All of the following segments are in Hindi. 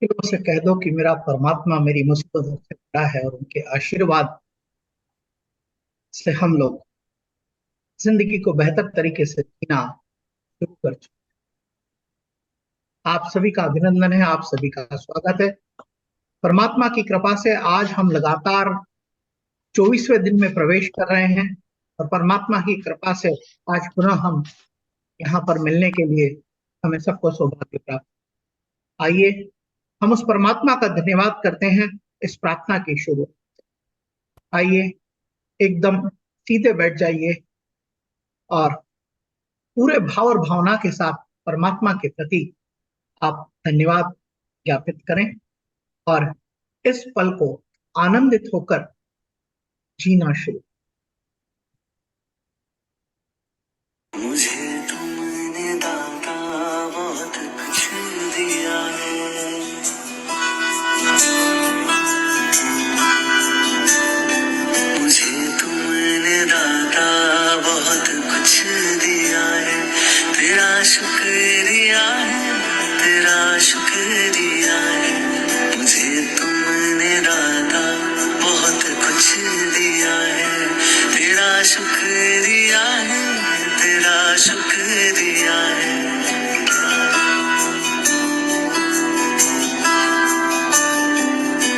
दिलों से कह दो कि मेरा परमात्मा मेरी मुसीबतों से बड़ा है, और उनके आशीर्वाद से हम लोग जिंदगी को बेहतर तरीके से जीना शुरू कर चुके। आप सभी का अभिनंदन है, आप सभी का स्वागत है। परमात्मा की कृपा से आज हम लगातार 24वें दिन में प्रवेश कर रहे हैं, और परमात्मा की कृपा से आज पुनः हम यहाँ पर मिलने के लिए हमें सबको सौभाग्य प्राप्त। आइए हम उस परमात्मा का धन्यवाद करते हैं इस प्रार्थना की शुरू। आइए एकदम सीधे बैठ जाइए और पूरे भाव और भावना के साथ परमात्मा के प्रति आप धन्यवाद ज्ञापित करें और इस पल को आनंदित होकर जीना शुरू। मुझे तुमने दाता बहुत कुछ दिया है। मुझे तुमने दाता बहुत कुछ दिया है। तेरा शुक्रिया है, तेरा शुक्रिया है। मुझे तुमने दाता बहुत कुछ दिया है। तेरा शुक्रिया है, तेरा शुक्रिया है।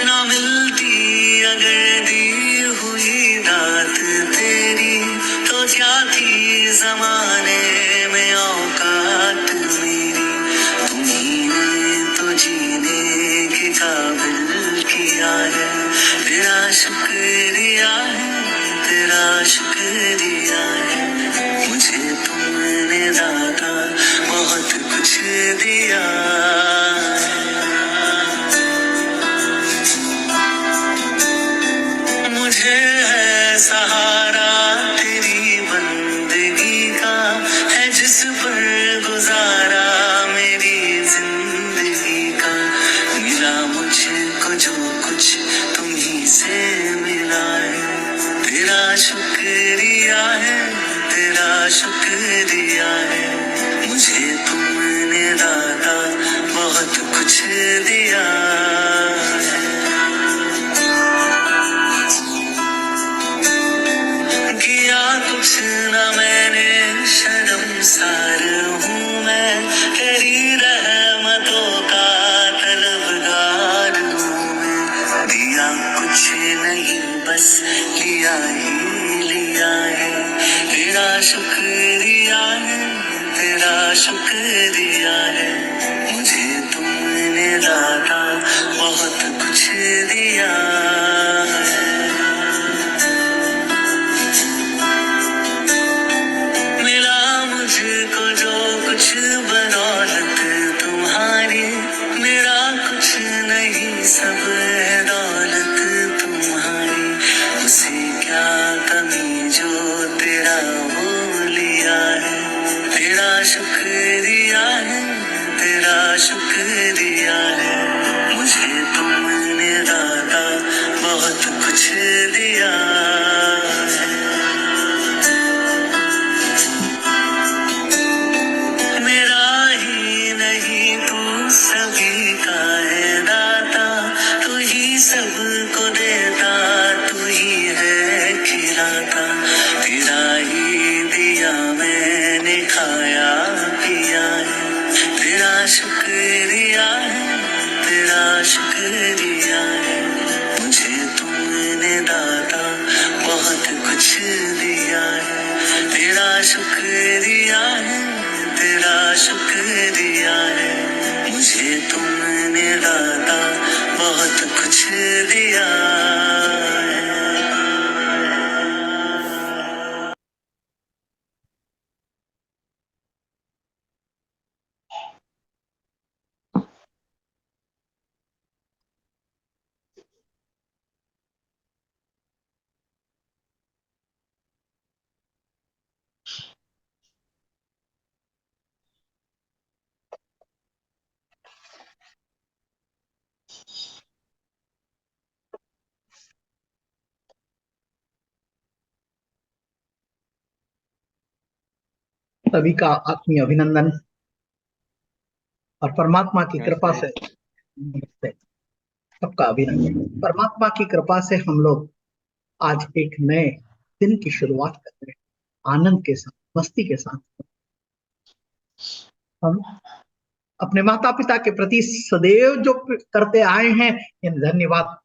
ना मिलती अगर दी हुई दात तेरी, तो क्या थी जमाने में औकात मेरी। तुम्ही ने तो जीने के काबिल किया है। तेरा शुक्रिया है, तेरा शुक्रिया है। मुझे तुमने दाता बहुत कुछ दिया है। मुझे है सहारा तेरी बंदगी का, है जिस पर गुजारा मेरी जिंदगी का। मिला मुझको जो कुछ तुम्ही से मिला है। तेरा शुक्रिया है, तेरा शुक्रिया है। मुझे तुमने दाता बहुत कुछ दिया है। किया कुछ न मैंने, शर्मसार हूँ मैं। तेरी रहमतों का तलबगार हूँ मैं। दिया कुछ नहीं बस लिया ही लिया है। तेरा शुक्रिया है, तेरा शुक्रिया है। मुझे तुमने दाता बहुत कुछ दिया है। मिला मुझको जो कुछ बदौलत तुम्हारी, मेरा कुछ नहीं सब है दौलत तुम्हारी। उसे क्या कमी जो तेरा हो लिया है। तेरा शुक्रिया है, तेरा शुक्रिया है। मुझे तुमने दाता बहुत कुछ दिया है। मेरा ही नहीं तू सभी का है दाता। तू ही सबको देता, तू ही है खिलाता। तेरा ही दिया मैंने खाया पिया है। तेरा शुक्रिया है, तेरा शुक्रिया है। मुझे तुमने दाता बहुत कुछ दिया है। तेरा शुक्रिया है, तेरा शुक्रिया है। मुझे तुमने दाता बहुत कुछ दिया है। सभी का आत्मीय अभिनंदन, और परमात्मा की कृपा नमस्ते। से नमस्ते, सबका अभिनंदन। परमात्मा की कृपा से हम लोग आज एक नए दिन की शुरुआत कर रहे हैं, आनंद के साथ, मस्ती के साथ। हम अपने माता पिता के प्रति सदैव जो करते आए हैं, धन्यवाद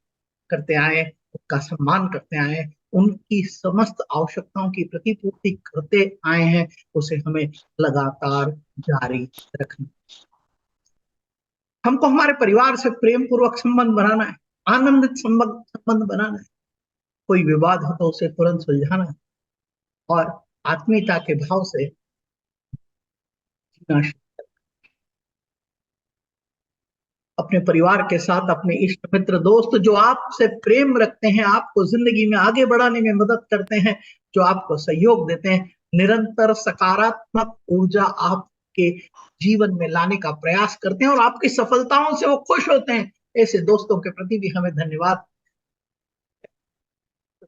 करते आए, उनका सम्मान करते आए, उनकी समस्त आवश्यकताओं की प्रतिपूर्ति करते आए हैं, उसे हमें लगातार जारी रखना। हमको हमारे परिवार से प्रेम पूर्वक संबंध बनाना है, आनंदित संबंध बनाना है। कोई विवाद हो तो उसे तुरंत सुलझाना है और आत्मीयता के भाव से जीना। अपने परिवार के साथ, अपने इष्ट मित्र दोस्त जो आपसे प्रेम रखते हैं, आपको जिंदगी में आगे बढ़ाने में मदद करते हैं, जो आपको सहयोग देते हैं, निरंतर सकारात्मक ऊर्जा आपके जीवन में लाने का प्रयास करते हैं और आपकी सफलताओं से वो खुश होते हैं, ऐसे दोस्तों के प्रति भी हमें धन्यवाद,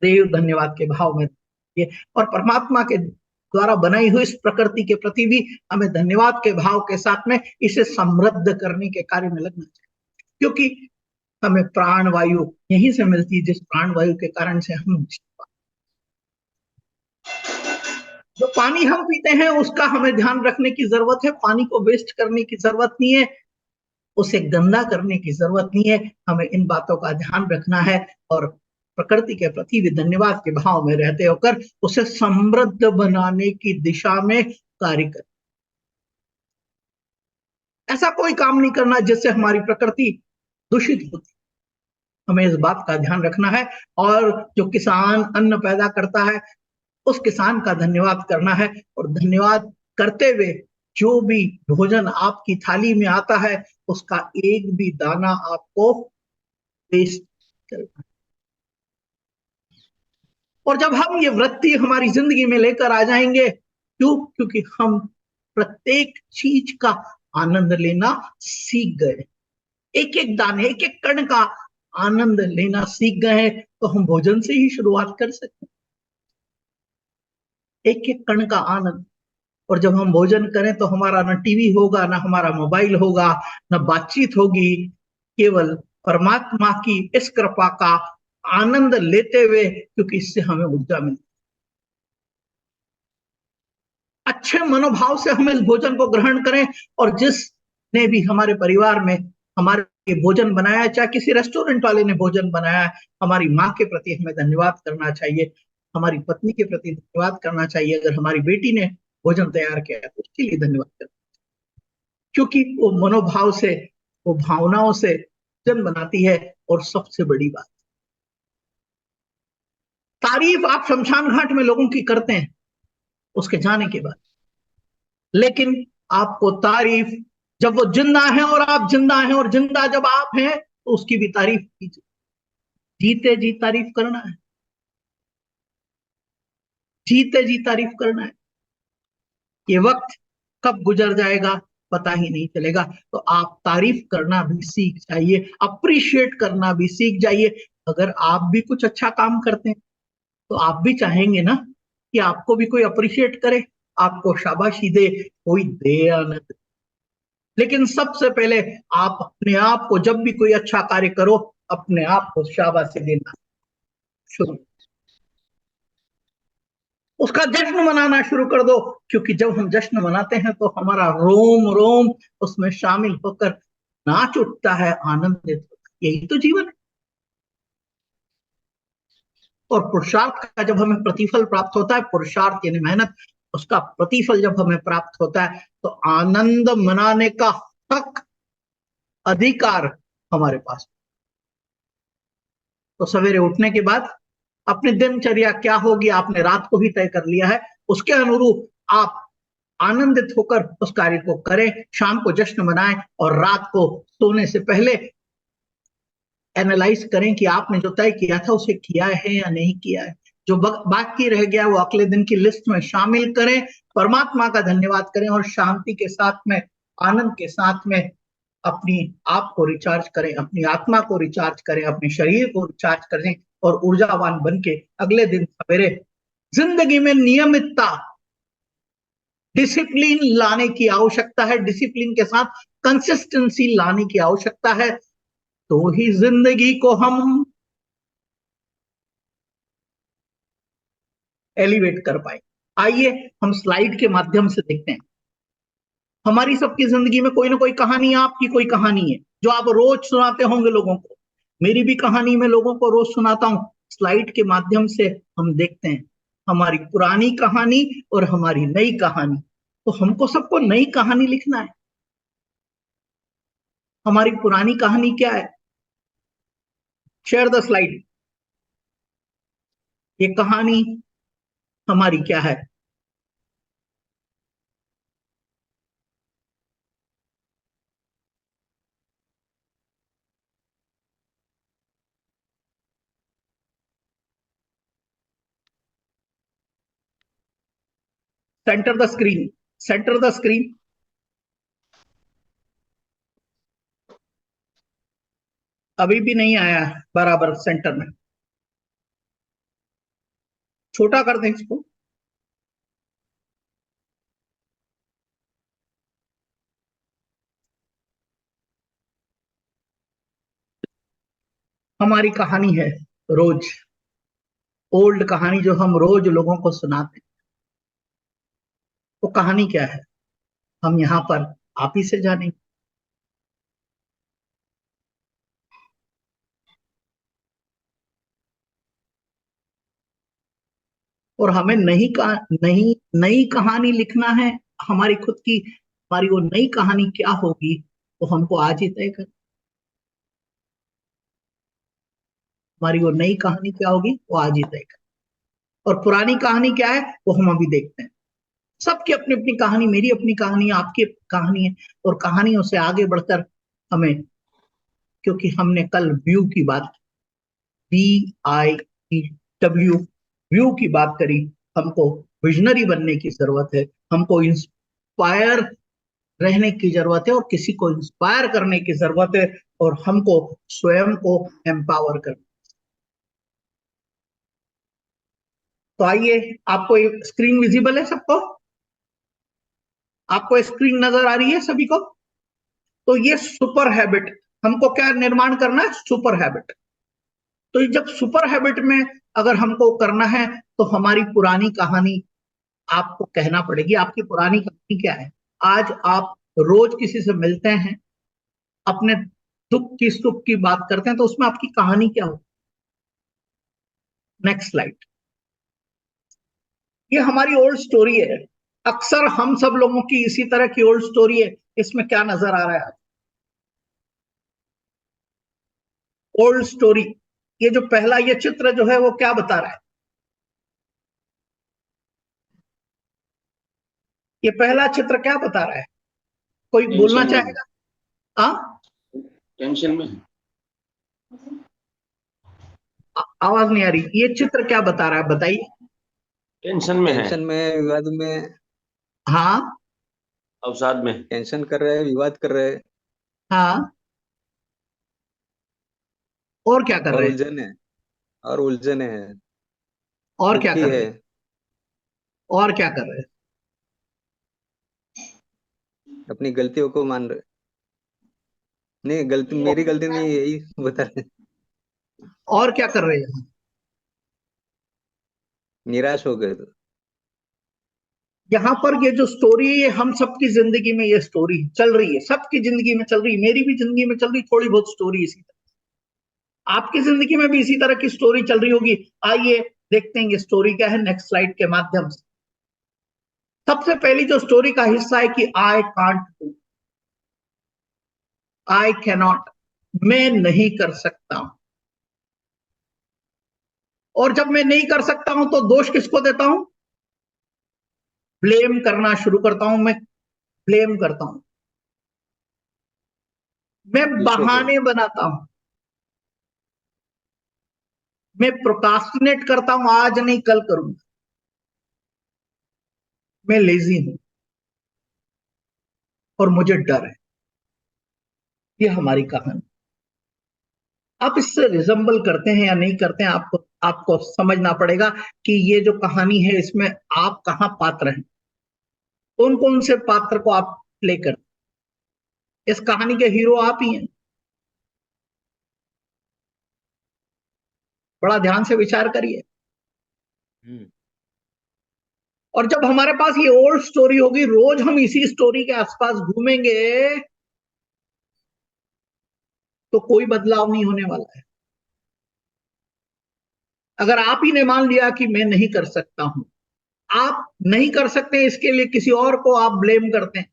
देव धन्यवाद के भाव में। और परमात्मा के द्वारा बनाई हुई इस प्रकृति के प्रति भी हमें धन्यवाद के भाव के साथ में इसे समृद्ध करने के कार्य में लगना चाहिए, क्योंकि हमें प्राण वायु यहीं से मिलती है, जिस प्राण वायु के कारण से हम जो पानी हम पीते हैं उसका हमें ध्यान रखने की जरूरत है। पानी को वेस्ट करने की जरूरत नहीं है, उसे गंदा करने की जरूरत नहीं है। हमें इन बातों का ध्यान रखना है और प्रकृति के प्रति भी धन्यवाद के भाव में रहते होकर उसे समृद्ध बनाने की दिशा में कार्य करें। ऐसा कोई काम नहीं करना जिससे हमारी प्रकृति दूषित होती, हमें इस बात का ध्यान रखना है। और जो किसान अन्न पैदा करता है उस किसान का धन्यवाद करना है, और धन्यवाद करते हुए जो भी भोजन आपकी थाली में आता है उसका एक भी दाना आपको वेस्ट करना है। और जब हम ये वृत्ति हमारी जिंदगी में लेकर आ जाएंगे, क्योंकि हम प्रत्येक चीज का आनंद लेना सीख गए, एक एक दाने, एक एक कण का आनंद लेना सीख गए हैं, तो हम भोजन से ही शुरुआत कर सकते हैं, एक एक कण का आनंद। और जब हम भोजन करें तो हमारा ना टीवी होगा, ना हमारा मोबाइल होगा, ना बातचीत होगी, केवल परमात्मा की इस कृपा का आनंद लेते हुए, क्योंकि इससे हमें ऊर्जा मिलती। अच्छे मनोभाव से हम इस भोजन को ग्रहण करें, और जिसने भी हमारे परिवार में हमारे भोजन बनाया, चाहे किसी रेस्टोरेंट वाले ने भोजन बनाया, हमारी माँ के प्रति हमें धन्यवाद करना चाहिए, हमारी पत्नी के प्रति धन्यवाद करना चाहिए, अगर हमारी बेटी ने भोजन तैयार किया है तो उसके लिए धन्यवाद करना, क्योंकि वो मनोभाव से, वो भावनाओं से भोजन बनाती है। और सबसे बड़ी बात, तारीफ आप शमशान घाट में लोगों की करते हैं उसके जाने के बाद, लेकिन आपको तारीफ जब वो जिंदा है और आप जिंदा हैं, और जिंदा जब आप हैं तो उसकी भी तारीफ कीजिए। जीते जी तारीफ करना है, जीते जी तारीफ करना है। ये वक्त कब गुजर जाएगा पता ही नहीं चलेगा, तो आप तारीफ करना भी सीख जाइए, अप्रिशिएट करना भी सीख जाइए। अगर आप भी कुछ अच्छा काम करते हैं तो आप भी चाहेंगे ना कि आपको भी कोई अप्रिशिएट करे, आपको शाबाशी दे, कोई दे या न दे। लेकिन सबसे पहले आप अपने आप को, जब भी कोई अच्छा कार्य करो, अपने आप को शाबाशी देना शुरू, उसका जश्न मनाना शुरू कर दो, क्योंकि जब हम जश्न मनाते हैं तो हमारा रोम रोम उसमें शामिल होकर नाच उठता है, आनंदित होता है। यही तो जीवन है। और पुरुषार्थ का जब हमें प्रतिफल प्राप्त होता है, पुरुषार्थ यानी मेहनत, उसका प्रतिफल जब हमें प्राप्त होता है तो आनंद मनाने का हक, अधिकार हमारे पास। तो सवेरे उठने के बाद अपनी दिनचर्या क्या होगी आपने रात को ही तय कर लिया है, उसके अनुरूप आप आनंदित होकर उस कार्य को करें, शाम को जश्न मनाएं, और रात को सोने से पहले एनालाइज करें कि आपने जो तय किया था उसे किया है या नहीं किया है। जो बाकी रह गया वो अगले दिन की लिस्ट में शामिल करें, परमात्मा का धन्यवाद करें, और शांति के साथ में, आनंद के साथ में अपनी आप को रिचार्ज करें, अपनी आत्मा को रिचार्ज करें, अपने शरीर को रिचार्ज करें, और ऊर्जावान बन के अगले दिन सवेरे जिंदगी में नियमितता, डिसिप्लिन लाने की आवश्यकता है, डिसिप्लिन के साथ कंसिस्टेंसी लाने की आवश्यकता है। तो ही जिंदगी को हम एलिवेट कर पाए। आइए हम स्लाइड के माध्यम से देखते हैं। हमारी सबकी जिंदगी में कोई ना कोई कहानी है, आपकी कोई कहानी है जो आप रोज सुनाते होंगे लोगों को। मेरी भी कहानी मैं लोगों को रोज सुनाता हूं। स्लाइड के माध्यम से हम देखते हैं हमारी पुरानी कहानी और हमारी नई कहानी। तो हमको सबको नई कहानी लिखना है। हमारी पुरानी कहानी क्या है? Share the slide. ये कहानी हमारी क्या है? Centre the screen, centre the screen. अभी भी नहीं आया बराबर सेंटर में। छोटा कर दें इसको। हमारी कहानी है रोज, ओल्ड कहानी जो हम रोज लोगों को सुनाते हैं। वो कहानी क्या है हम यहां पर आप ही से जानेंगे। और हमें नई नई कहानी लिखना है हमारी खुद की। हमारी वो नई कहानी क्या होगी वो हमको आज ही तय कर। हमारी वो नई कहानी क्या होगी वो आज ही तय कर। और पुरानी कहानी क्या है वो हम अभी देखते हैं। सबकी अपनी अपनी कहानी, मेरी अपनी कहानी है, आपकी कहानी है। और कहानियों से आगे बढ़कर हमें, क्योंकि हमने कल व्यू की बात, VIEW, व्यू की बात करी। हमको विजनरी बनने की जरूरत है, हमको इंस्पायर रहने की जरूरत है और किसी को इंस्पायर करने की जरूरत है। और हमको स्वयं को एम्पावर करना। तो आइए, आपको ये स्क्रीन विजिबल है सबको? आपको स्क्रीन नजर आ रही है सभी को? तो ये सुपर हैबिट, हमको क्या निर्माण करना है? Super habit. तो ये जब सुपर हैबिट में अगर हमको करना है तो हमारी पुरानी कहानी आपको कहना पड़ेगी। आपकी पुरानी कहानी क्या है? आज आप रोज किसी से मिलते हैं, अपने दुख की सुख की बात करते हैं, तो उसमें आपकी कहानी क्या हो? Next slide. ये हमारी ओल्ड स्टोरी है। अक्सर हम सब लोगों की इसी तरह की ओल्ड स्टोरी है। इसमें क्या नजर आ रहा है? Old story. ये जो पहला ये चित्र जो है वो क्या बता रहा है? ये पहला चित्र क्या बता रहा है? कोई बोलना टेंशन में, चाहेगा? हाँ, टेंशन में है। आवाज नहीं आ रही। ये चित्र क्या बता रहा है बताइए। टेंशन में है, टेंशन में, विवाद में। हाँ अवसाद में। टेंशन कर रहे हैं, विवाद कर रहे हैं हाँ। और क्या कर और रहे हैं? उलझन है, और उलझने हैं। और क्या दुखी कर रहे है। हैं? और क्या कर रहे हैं? अपनी गलतियों को मान रहे। नहीं, गलती मेरी गलती नहीं है, यही बता रहे। और क्या कर रहे हैं? निराश हो गए तो। यहाँ पर ये जो स्टोरी है हम सबकी जिंदगी में ये स्टोरी चल रही है, सबकी जिंदगी में चल रही है, मेरी भी जिंदगी में चल रही, थोड़ी बहुत स्टोरी इसी तरह आपकी जिंदगी में भी इसी तरह की स्टोरी चल रही होगी। आइए देखते हैं ये स्टोरी क्या है नेक्स्ट स्लाइड के माध्यम से। सबसे पहली जो स्टोरी का हिस्सा है कि आई कांट डू, आई कैनॉट, मैं नहीं कर सकता हूं। और जब मैं नहीं कर सकता हूं तो दोष किसको देता हूं? ब्लेम करना शुरू करता हूं। मैं ब्लेम करता हूं, मैं दूसरों को। बहाने बनाता हूं, मैं प्रोकास्टिनेट करता हूं, आज नहीं कल करूंगा, मैं लेजी हूं और मुझे डर है। ये हमारी कहानी। आप इससे रिजेंबल करते हैं या नहीं करते हैं, आपको आपको समझना पड़ेगा कि ये जो कहानी है इसमें आप कहां पात्र हैं, कौन कौन से पात्र को आप प्ले करते हैं। इस कहानी के हीरो आप ही हैं। बड़ा ध्यान से विचार करिए। और जब हमारे पास ये ओल्ड स्टोरी होगी, रोज हम इसी स्टोरी के आसपास घूमेंगे, तो कोई बदलाव नहीं होने वाला है। अगर आप ही ने मान लिया कि मैं नहीं कर सकता हूं, आप नहीं कर सकते, इसके लिए किसी और को आप ब्लेम करते हैं,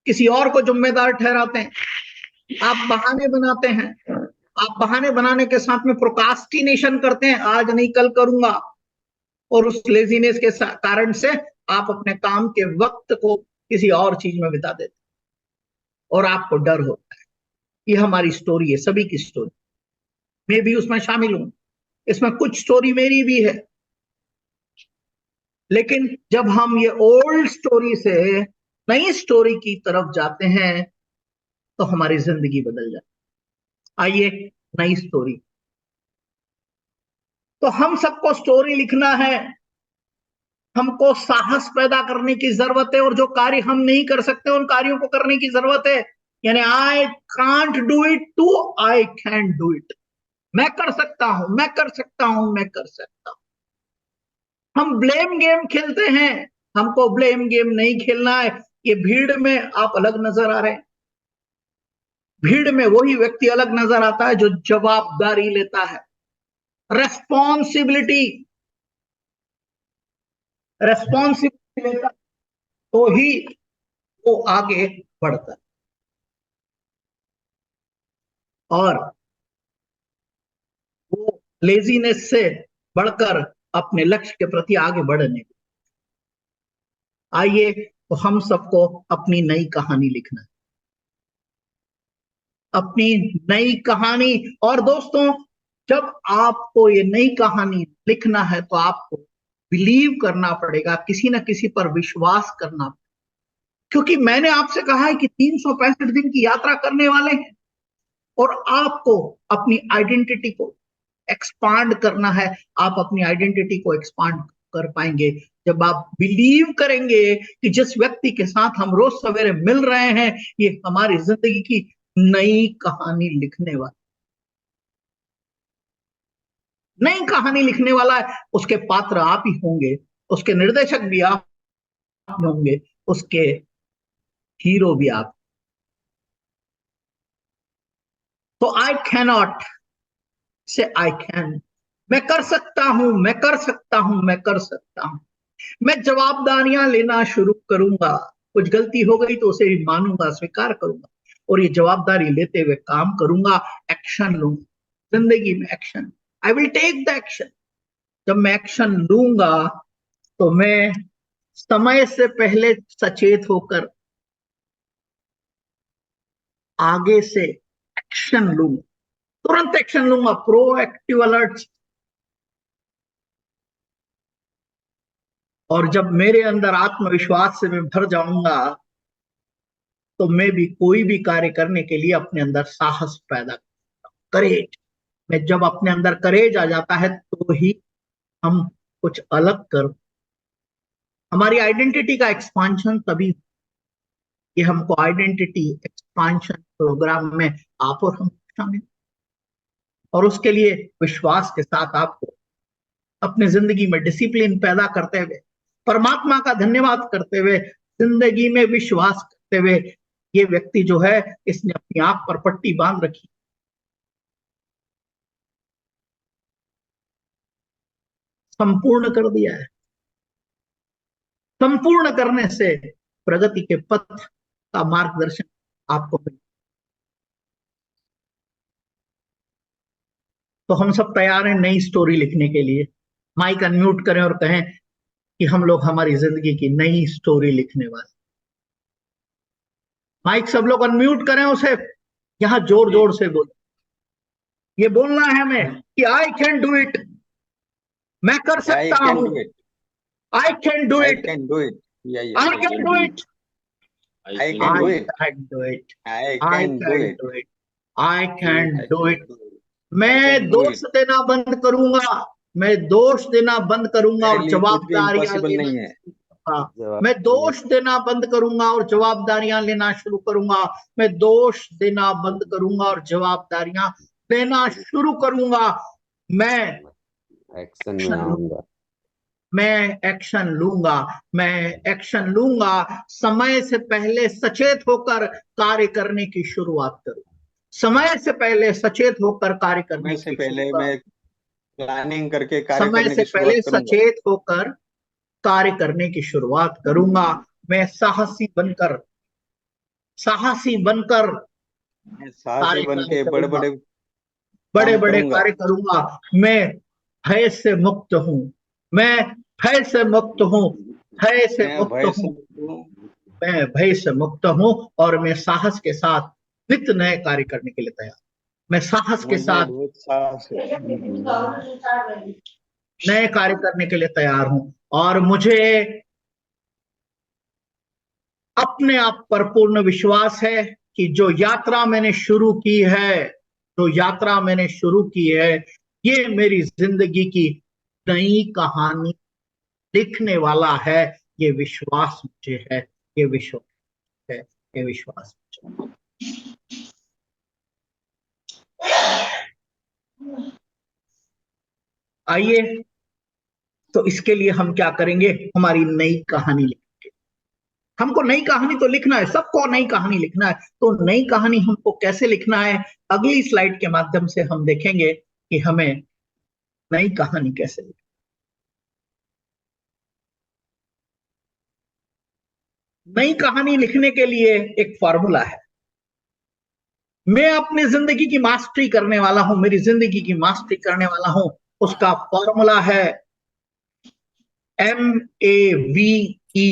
किसी और को जिम्मेदार ठहराते हैं, आप बहाने बनाते हैं, आप बहाने बनाने के साथ में प्रोकास्टिनेशन करते हैं, आज नहीं कल करूंगा, और उस लेजीनेस के कारण से आप अपने काम के वक्त को किसी और चीज में बिता देते हैं और आपको डर होता है। ये हमारी स्टोरी है, सभी की स्टोरी, मैं भी उसमें शामिल हूं, इसमें कुछ स्टोरी मेरी भी है। लेकिन जब हम ये ओल्ड स्टोरी से नई स्टोरी की तरफ जाते हैं तो हमारी जिंदगी बदल जाती है। आइए, नई स्टोरी। तो हम सबको स्टोरी लिखना है, हमको साहस पैदा करने की जरूरत है, और जो कार्य हम नहीं कर सकते उन कार्यों को करने की जरूरत है। यानी I can't do it to I can do it. मैं कर सकता हूं, मैं कर सकता हूं, मैं कर सकता हूं। हम ब्लेम गेम खेलते हैं, हमको ब्लेम गेम नहीं खेलना है। ये भीड़ में आप अलग नजर आ रहे हैं, भीड़ में वही व्यक्ति अलग नजर आता है जो जवाबदारी लेता है, रेस्पॉन्सिबिलिटी रेस्पॉन्सिबिलिटी लेता है, तो ही वो आगे बढ़ता है और वो लेजीनेस से बढ़कर अपने लक्ष्य के प्रति आगे बढ़ने। आइए, तो हम सबको अपनी नई कहानी लिखना है, अपनी नई कहानी। और दोस्तों, जब आपको ये नई कहानी लिखना है तो आपको बिलीव करना पड़ेगा, किसी न किसी पर विश्वास करना पड़ेगा। क्योंकि मैंने आपसे कहा है कि 365 दिन की यात्रा करने वाले हैं और आपको अपनी आइडेंटिटी को एक्सपांड करना है। आप अपनी आइडेंटिटी को एक्सपांड कर पाएंगे जब आप बिलीव करेंगे कि जिस व्यक्ति के साथ हम रोज सवेरे मिल रहे हैं, ये हमारी जिंदगी की नई कहानी लिखने वाला, नई कहानी लिखने वाला है। उसके पात्र आप ही होंगे, उसके निर्देशक भी आप होंगे, उसके हीरो भी आप। तो I cannot say I can, मैं कर सकता हूं, मैं कर सकता हूं, मैं कर सकता हूं। मैं जवाबदारियां लेना शुरू करूंगा, कुछ गलती हो गई तो उसे भी मानूंगा, स्वीकार करूंगा और ये जवाबदारी लेते हुए काम करूंगा, एक्शन लूंगा जिंदगी में। Action, I will take the action. जब मैं एक्शन लूंगा तो मैं समय से पहले सचेत होकर आगे से एक्शन लूंगा, तुरंत एक्शन लूंगा, प्रोएक्टिव अलर्ट। और जब मेरे अंदर आत्मविश्वास से मैं भर जाऊंगा तो मैं भी कोई भी कार्य करने के लिए अपने अंदर साहस पैदा करता हूं, करेज। मैं जब अपने अंदर करेज आ जाता है तो ही हम कुछ अलग कर, हमारी आइडेंटिटी का एक्सपांशन तभी। ये हमको आइडेंटिटी एक्सपांशन प्रोग्राम में आप और हम शामिल, और उसके लिए विश्वास के साथ आपको अपनी जिंदगी में डिसिप्लिन पैदा करते हुए, परमात्मा का धन्यवाद करते हुए, जिंदगी में विश्वास करते हुए, ये व्यक्ति जो है इसने अपनी आंख पर पट्टी बांध रखी, संपूर्ण कर दिया है। संपूर्ण करने से प्रगति के पथ का मार्गदर्शन आपको मिले। तो हम सब तैयार हैं नई स्टोरी लिखने के लिए। माइक अनम्यूट करें और कहें कि हम लोग हमारी जिंदगी की नई स्टोरी लिखने वाले। माइक सब लोग अनम्यूट करें, उसे यहां जोर जोर से बोल, ये बोलना है हमें कि आई कैन डू इट, मैं कर सकता हूं, आई can do it, I can do it, I can do it, I can do it, I can do it, I can do it. मैं दोष देना बंद करूंगा, मैं दोष देना बंद करूंगा और जवाबदारियां लेना, मैं दोष देना बंद करूंगा और जवाबदारियां लेना शुरू करूंगा। मैं दोष देना बंद करूंगा और जवाबदारियां लेना शुरू करूंगा। मैं एक्शन में एक्शन लूंगा, आऊंगा। मैं एक्शन लूंगा, मैं एक्शन लूंगा। समय से पहले सचेत होकर कार्य करने की शुरुआत करूं। समय से पहले सचेत होकर कार्य समय करने से की पहले शुरुआत। मैं प्लानिंग करके कार्य समय करने से की पहले शुरुआत करूंगा। सचेत होकर कार्य करने की शुरुआत करूंगा। मैं साहसी बनकर मैं साहसी कार्य बन कार्य के बड़े करूंगा, बड़े बड़े काम बड़े करूंगा। कार्य करूंगा। मैं भय से मुक्त हूं, मैं भय से मुक्त हूं, भय से मैं मुक्त भय से हूं, मुक्त हूँ। मैं भय से मुक्त हूं। और मैं साहस के साथ नित्य नए कार्य करने के लिए तैयार। मैं साहस के मुझे साथ बहुत साहस है। नए कार्य करने के लिए तैयार हूं। और मुझे अपने आप पर पूर्ण विश्वास है कि जो यात्रा मैंने शुरू की है, जो यात्रा मैंने शुरू की है, ये मेरी जिंदगी की नई कहानी लिखने वाला है। ये विश्वास मुझे है, ये विश्वास है, ये विश्वास मुझे है। आइए, तो इसके लिए हम क्या करेंगे? हमारी नई कहानी लिखेंगे। हमको नई कहानी तो लिखना है, सबको नई कहानी लिखना है। तो नई कहानी हमको कैसे लिखना है, अगली स्लाइड के माध्यम से हम देखेंगे कि हमें नई कहानी कैसे लिखनी। नई कहानी लिखने के लिए एक फॉर्मूला है। मैं अपनी जिंदगी की मास्टरी करने वाला हूं, मेरी जिंदगी की मास्टरी करने वाला हूं। उसका फॉर्मूला है MAVERI।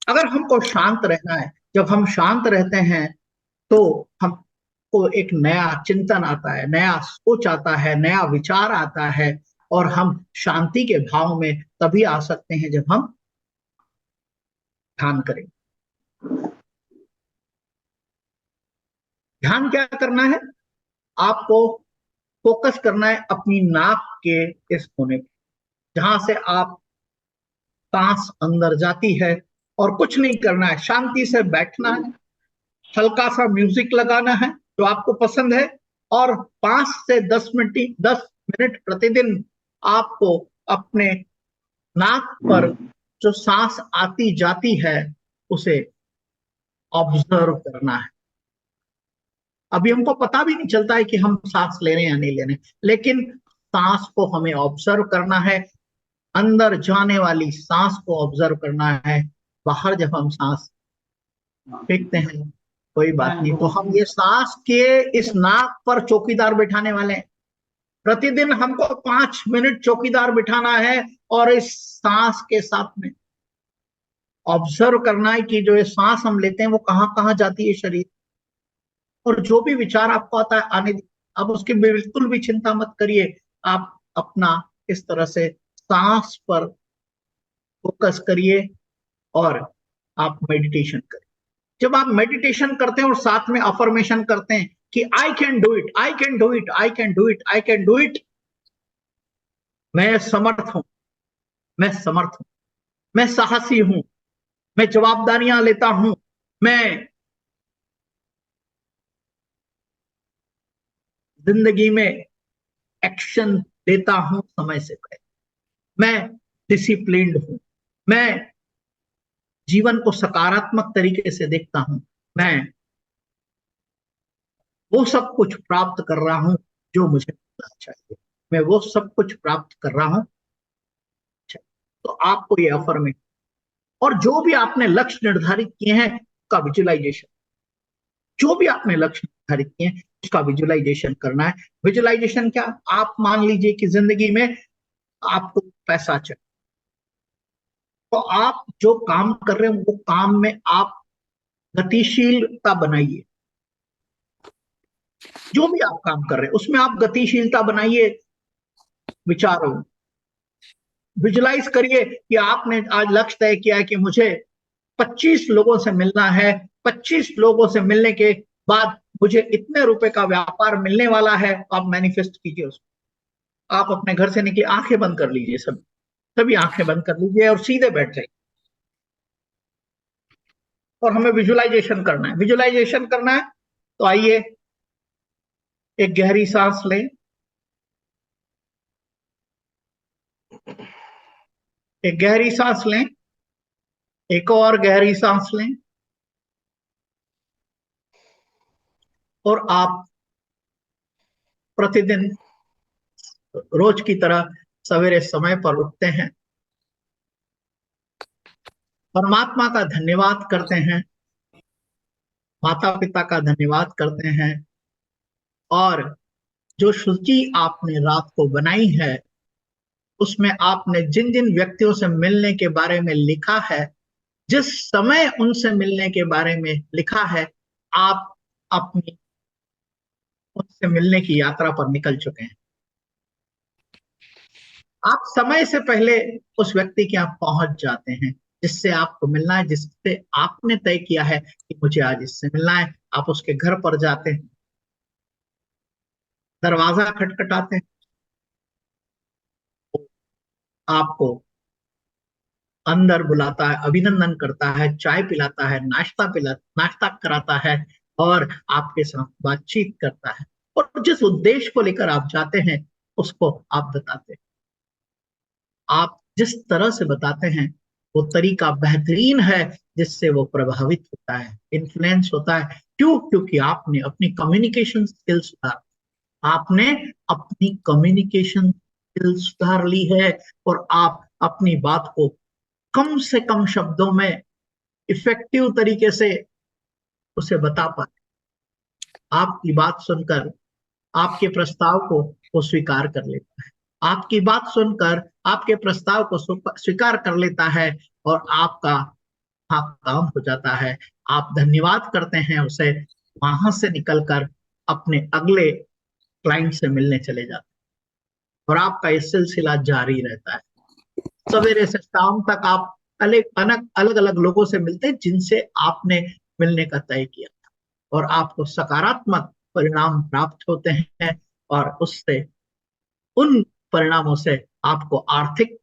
अगर हमको शांत रहना है, जब हम शांत रहते हैं तो हमको एक नया चिंतन आता है, नया सोच आता है, नया विचार आता है। और हम शांति के भाव में तभी आ सकते हैं जब हम ध्यान करें। ध्यान क्या करना है? आपको फोकस करना है अपनी नाक के इस कोने पे, जहां से आप सांस अंदर जाती है। और कुछ नहीं करना है, शांति से बैठना है, हल्का सा म्यूजिक लगाना है जो आपको पसंद है। और 5 से 10 मिनट प्रतिदिन आपको अपने नाक पर जो सांस आती जाती है उसे ऑब्जर्व करना है। अभी हमको पता भी नहीं चलता है कि हम सांस ले रहे हैं या नहीं ले रहे हैं, लेकिन सांस को हमें ऑब्जर्व करना है। अंदर जाने वाली सांस को ऑब्जर्व करना है। बाहर जब हम सांस फेंकते हैं, कोई बात नहीं, तो हम ये सांस के इस नाक पर चौकीदार बिठाने वाले हैं। प्रतिदिन हमको 5 मिनट चौकीदार बिठाना है और इस सांस के साथ में ऑब्जर्व करना है कि जो ये सांस हम लेते हैं वो कहाँ कहाँ जाती है शरीर। और जो भी विचार आपको आता है आने दीजिए, अब उसकी बिल्कुल भी चिंता मत करिए। आप अपना इस तरह से सांस पर फोकस करिए और आप मेडिटेशन करिए। जब आप मेडिटेशन करते हैं और साथ में अफर्मेशन करते हैं कि आई can do it, I can do it, I can do it, I can do it, मैं समर्थ हूं, मैं समर्थ हूं, मैं साहसी हूं, मैं जवाबदारियां लेता हूं, मैं जिंदगी में एक्शन लेता हूं समय से पहले, मैं डिसिप्लिन्ड हूं, मैं जीवन को सकारात्मक तरीके से देखता हूं, मैं वो सब कुछ प्राप्त कर रहा हूं जो मुझे मिलना चाहिए, मैं वो सब कुछ प्राप्त कर रहा हूं। तो आपको ये अफर्मेशन और जो भी आपने लक्ष्य निर्धारित किए हैं उसका विजुअलाइजेशन, जो भी आपने लक्ष्य निर्धारित किए हैं उसका विजुअलाइजेशन करना है। विजुअलाइजेशन क्या? आप मान लीजिए कि जिंदगी में आपको पैसा चाहिए, तो आप जो काम कर रहे हैं वो काम में आप गतिशीलता बनाइए। जो भी आप काम कर रहे हैं उसमें आप गतिशीलता बनाइए। विचारों विजुलाइज करिए कि आपने आज लक्ष्य तय किया है कि मुझे 25 लोगों से मिलना है, 25 लोगों से मिलने के बाद मुझे इतने रुपए का व्यापार मिलने वाला है। आप मैनिफेस्ट कीजिए उसको। आप अपने घर से निकले, आंखें बंद कर लीजिए, सभी सभी आंखें बंद कर लीजिए और सीधे बैठ जाइए। और हमें विजुअलाइजेशन करना है, विजुअलाइजेशन करना है। तो आइए एक गहरी सांस लें, एक गहरी सांस लें, एक और गहरी सांस लें, और आप प्रतिदिन रोज की तरह सवेरे समय पर उठते हैं, परमात्मा का धन्यवाद करते हैं, माता पिता का धन्यवाद करते हैं, और जो सूची आपने रात को बनाई है उसमें आपने जिन जिन व्यक्तियों से मिलने के बारे में लिखा है, जिस समय उनसे मिलने के बारे में लिखा है, आप अपनी उनसे मिलने की यात्रा पर निकल चुके हैं। आप समय से पहले उस व्यक्ति के यहाँ पहुंच जाते हैं जिससे आपको मिलना है, जिससे आपने तय किया है कि मुझे आज इससे मिलना है। आप उसके घर पर जाते हैं, दरवाजा खटखटाते हैं, आपको अंदर बुलाता है, अभिनंदन करता है, चाय पिलाता है, नाश्ता कराता है और आपके साथ बातचीत करता है, और जिस उद्देश्य को लेकर आप जाते हैं उसको आप बताते हैं। आप जिस तरह से बताते हैं वो तरीका बेहतरीन है जिससे वो प्रभावित होता है, इन्फ्लुएंस होता है। क्यों? क्योंकि आपने अपनी कम्युनिकेशन स्किल्स सुधार आपने अपनी कम्युनिकेशन स्किल्स सुधार ली है, और आप अपनी बात को कम से कम शब्दों में इफेक्टिव तरीके से उसे बता पाए। आपकी बात सुनकर आपके प्रस्ताव को वो स्वीकार कर लेता है, आपकी बात सुनकर आपके प्रस्ताव को स्वीकार कर लेता है, और आपका काम हो जाता है। आप धन्यवाद करते हैं उसे, वहां से निकलकर अपने अगले क्लाइंट से मिलने चले जाते हैं, और आपका ये सिलसिला जारी रहता है। सवेरे से शाम तक आप अलग अलग लोगों से मिलते हैं जिनसे आपने मिलने का तय किया, और आपको सकारात्मक परिणाम प्राप्त होते हैं, और उससे उन परिणामों से आपको आर्थिक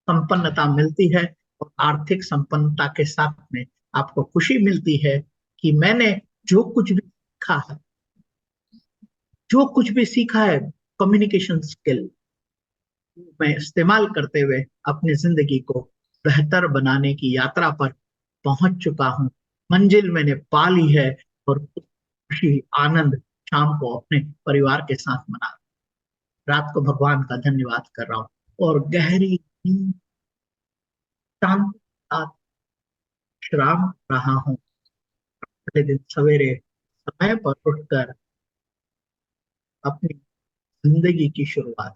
संपन्नता मिलती है, और आर्थिक संपन्नता के साथ में आपको खुशी मिलती है कि मैंने जो कुछ भी सीखा है, जो कुछ भी सीखा है कम्युनिकेशन स्किल, मैं इस्तेमाल करते हुए अपनी जिंदगी को बेहतर बनाने की यात्रा पर पहुंच चुका हूं। मंजिल मैंने पा ली है, और खुशी आनंद शाम को अपने परिवार के साथ मना, रात को भगवान का धन्यवाद कर रहा हूँ, और गहरी नींद शांति के साथ विश्राम रहा हूँ। अगले दिन सवेरे समय पर उठकर अपनी जिंदगी की शुरुआत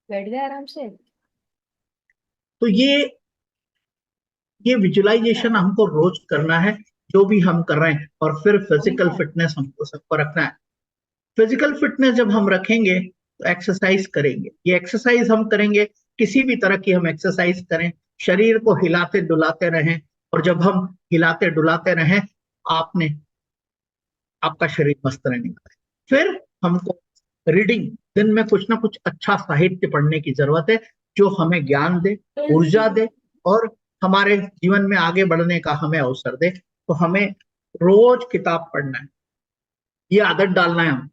बैठ गए आराम से। तो ये विजुअलाइजेशन हमको रोज करना है, जो भी हम कर रहे हैं। और फिर फिजिकल फिटनेस हमको सबको रखना है। फिजिकल फिटनेस जब हम रखेंगे तो एक्सरसाइज करेंगे। ये एक्सरसाइज हम करेंगे, किसी भी तरह की हम एक्सरसाइज करें, शरीर को हिलाते डुलाते रहें, और जब हम हिलाते डुलाते रहें आपका शरीर मस्त रहने वाला है। फिर हमको रीडिंग, दिन में कुछ ना कुछ अच्छा साहित्य पढ़ने की जरूरत है जो हमें ज्ञान दे, ऊर्जा दे, और हमारे जीवन में आगे बढ़ने का हमें अवसर दे। तो हमें रोज किताब पढ़ना है, ये आदत डालना है। हम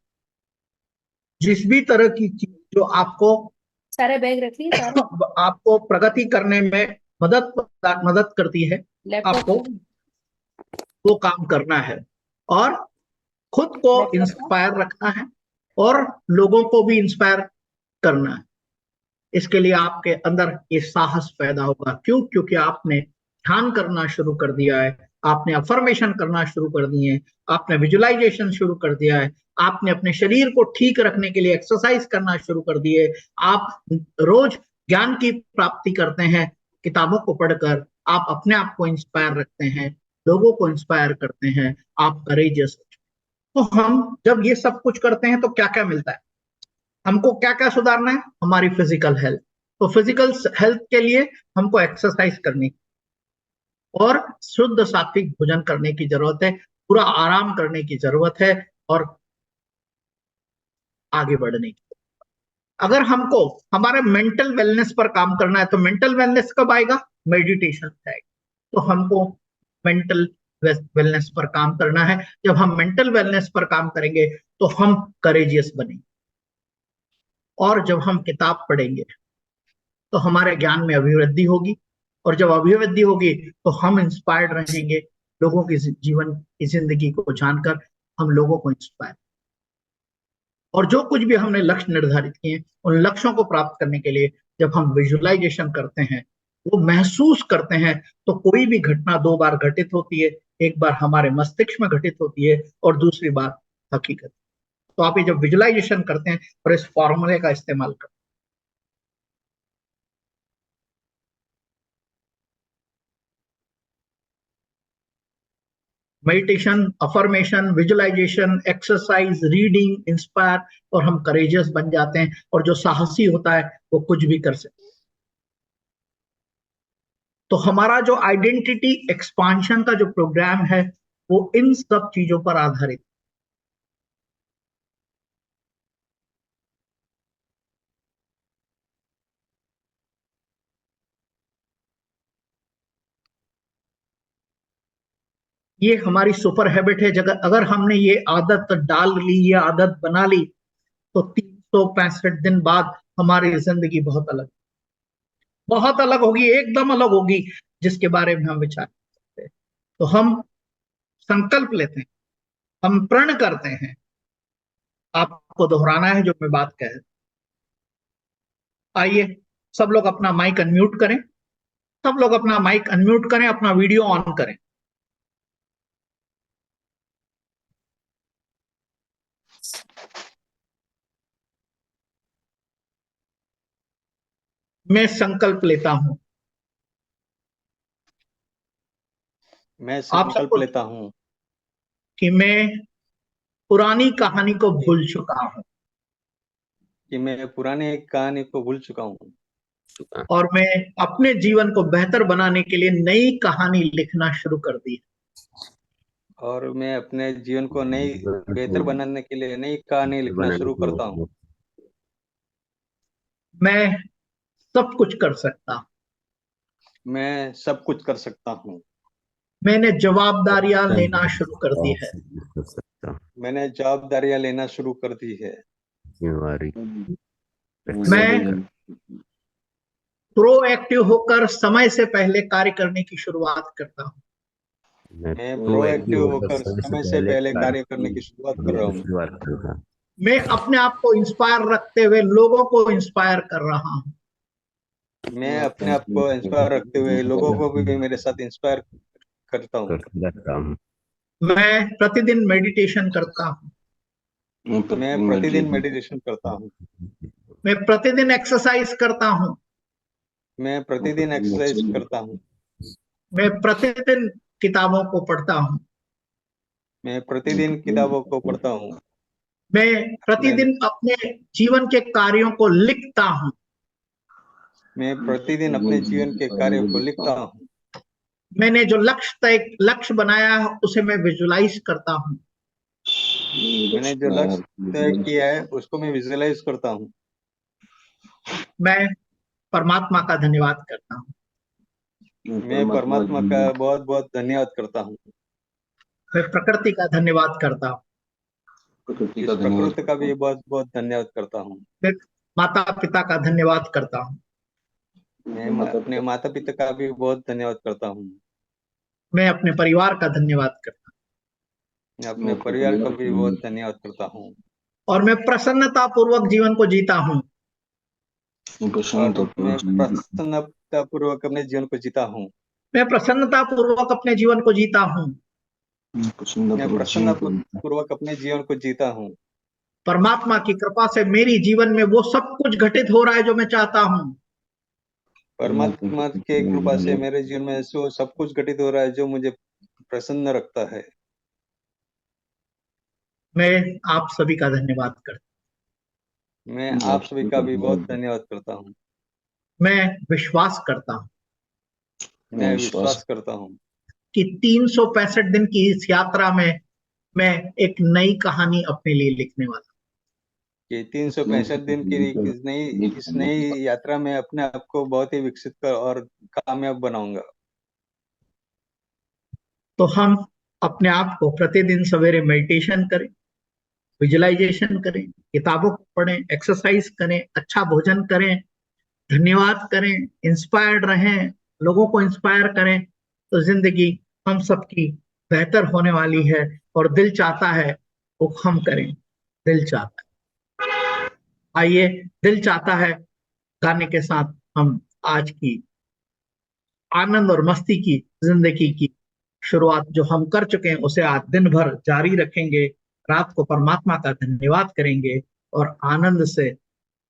जिस भी तरह की चीज जो आपको सारे बैग रख लिए सारे। आपको प्रगति करने में मदद करती है, लैपटॉप आपको वो काम करना है, और खुद को इंस्पायर रखना है, और लोगों को भी इंस्पायर करना है। इसके लिए आपके अंदर ये साहस पैदा होगा। क्यों? क्योंकि आपने ध्यान करना शुरू कर दिया है, आपने अफर्मेशन करना शुरू कर दिए हैं, आपने विजुअलाइजेशन शुरू कर दिया है, आपने अपने शरीर को ठीक रखने के लिए एक्सरसाइज करना शुरू कर दिए। आप रोज ज्ञान की प्राप्ति करते हैं, किताबों को पढ़कर आप अपने आप को इंस्पायर रखते हैं, लोगों को इंस्पायर करते हैं, आप करेजियस। तो हम जब ये सब कुछ करते हैं तो क्या क्या मिलता है हमको? क्या क्या सुधारना है? हमारी फिजिकल हेल्थ। तो फिजिकल हेल्थ के लिए हमको एक्सरसाइज करनी और शुद्ध सात्विक भोजन करने की जरूरत है, पूरा आराम करने की जरूरत है, और आगे बढ़ने की। अगर हमको हमारे मेंटल वेलनेस पर काम करना है तो मेंटल वेलनेस कब आएगा? मेडिटेशन से आएगा। तो हमको मेंटल वेलनेस पर काम करना है। जब हम मेंटल वेलनेस पर काम करेंगे तो हम करेजियस बनेंगे, और जब हम किताब पढ़ेंगे तो हमारे ज्ञान में अभिवृद्धि होगी, और जब अभिवृद्धि होगी तो हम इंस्पायर्ड रहेंगे। लोगों की जीवन की जिंदगी को जानकर हम लोगों को इंस्पायर, और जो कुछ भी हमने लक्ष्य निर्धारित किए उन लक्ष्यों को प्राप्त करने के लिए जब हम विजुअलाइजेशन करते हैं, वो महसूस करते हैं, तो कोई भी घटना दो बार घटित होती है। एक बार हमारे मस्तिष्क में घटित होती है और दूसरी बार हकीकत। तो आप ये जब विजुअलाइजेशन करते हैं और इस फॉर्मूले का इस्तेमाल करते हैं, meditation, affirmation, visualisation, exercise, reading, inspire, और हम करेजियस बन जाते हैं, और जो साहसी होता है वो कुछ भी कर सकता है। तो हमारा जो आइडेंटिटी एक्सपांशन का जो प्रोग्राम है वो इन सब चीजों पर आधारित। ये हमारी सुपर हैबिट है। जगह अगर हमने ये आदत डाल ली, ये आदत बना ली, तो 365 दिन बाद हमारी जिंदगी बहुत अलग होगी, एकदम अलग होगी, जिसके बारे में हम विचार करते हैं। तो हम संकल्प लेते हैं, हम प्रण करते हैं। आपको दोहराना है जो मैं बात कह। आइए सब लोग अपना माइक अनम्यूट करें, सब लोग अपना माइक अनम्यूट करें, अपना वीडियो ऑन करें। मैं संकल्प लेता हूं। मैं आप संकल्प सबको लेता हूँ कि मैं पुरानी कहानी को भूल चुका हूं, कि मैं पुराने कहानी को भूल चुका हूँ, और मैं अपने जीवन को बेहतर बनाने के लिए नई कहानी लिखना शुरू कर दी। और मैं अपने जीवन को नई बेहतर बनाने के लिए नई कहानी लिखना शुरू करता हूँ। मैं सब कुछ कर सकता हूं। मैं सब कुछ कर सकता हूँ। मैंने जवाबदारियां लेना शुरू कर दी है। मैंने जवाबदारियां लेना शुरू कर दी है। मैं प्रोएक्टिव होकर समय से पहले कार्य करने की शुरुआत करता हूं। मैं प्रोएक्टिव होकर समय से पहले कार्य करने की शुरुआत कर रहा हूँ। मैं अपने आप को इंस्पायर रखते हुए लोगों को इंस्पायर कर रहा हूं। मैं अपने आप को इंस्पायर रखते हुए लोगों को भी मेरे साथ इंस्पायर करता हूँ। मैं प्रतिदिन मेडिटेशन करता हूं। मैं प्रतिदिन मेडिटेशन करता हूँ। मैं प्रतिदिन एक्सरसाइज करता हूं। मैं प्रतिदिन एक्सरसाइज करता हूँ। मैं प्रतिदिन किताबों को पढ़ता हूं। मैं प्रतिदिन किताबों को पढ़ता हूँ। मैं प्रतिदिन अपने जीवन के कार्यों को लिखता हूं। मैं प्रतिदिन अपने जीवन के कार्यों को लिखता हूँ। मैंने जो लक्ष्य बनाया है उसे मैं विजुलाइज करता हूं। मैंने जो लक्ष्य तय किया है उसको मैं विजुअलाइज करता हूँ। मैं परमात्मा का धन्यवाद करता हूं। मैं परमात्मा का बहुत बहुत धन्यवाद करता हूँ। मैं प्रकृति का धन्यवाद करता हूं। इस प्रकृति का भी बहुत बहुत धन्यवाद करता हूँ। मैं माता पिता का धन्यवाद करता हूं। मैं अपने माता पिता का भी बहुत धन्यवाद करता हूँ। मैं अपने परिवार का धन्यवाद करता हूं। मैं अपने परिवार का भी बहुत धन्यवाद करता हूँ। और मैं प्रसन्नता पूर्वक जीवन को जीता हूं। और मैं प्रसन्नता पूर्वक अपने जीवन को जीता हूँ। मैं प्रसन्नता पूर्वक अपने जीवन को जीता हूं। मैं प्रसन्नता पूर्वक अपने जीवन को जीता हूँ। परमात्मा की कृपा से मेरी जीवन में वो सब कुछ घटित हो रहा है जो मैं चाहता हूं। परमात्मा के कृपा से मेरे जीवन में सब कुछ घटित हो रहा है जो मुझे प्रसन्न रखता है। मैं आप सभी का धन्यवाद करता मैं आप सभी का भी बहुत धन्यवाद करता हूँ। हूं। मैं विश्वास करता हूं मैं विश्वास करता हूँ कि 365 दिन की इस यात्रा में मैं एक नई कहानी अपने लिए लिखने वाला हूं। कि 365 दिन की इस नई यात्रा में अपने आप को बहुत ही विकसित कर और कामयाब बनाऊंगा। तो हम अपने आप को प्रतिदिन सवेरे मेडिटेशन करें, विजुअलाइजेशन करें, किताबों को पढ़ें, एक्सरसाइज करें, अच्छा भोजन करें, धन्यवाद करें, इंस्पायर्ड रहें, लोगों को इंस्पायर करें, तो जिंदगी हम सबकी बेहतर होने वाली है। और दिल चाहता है वो हम करें, दिल चाहता है। आइए, दिल चाहता है गाने के साथ हम आज की आनंद और मस्ती की जिंदगी की शुरुआत जो हम कर चुके हैं उसे आज दिन भर जारी रखेंगे। रात को परमात्मा का धन्यवाद करेंगे और आनंद से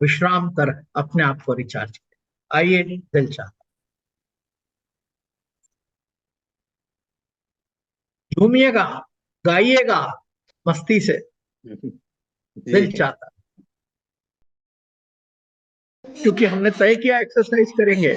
विश्राम कर अपने आप को रिचार्ज करें। आइए, दिल चाहता, झूमिएगा, गाइएगा मस्ती से, दिल जी चाहता, क्योंकि हमने तय किया एक्सरसाइज करेंगे।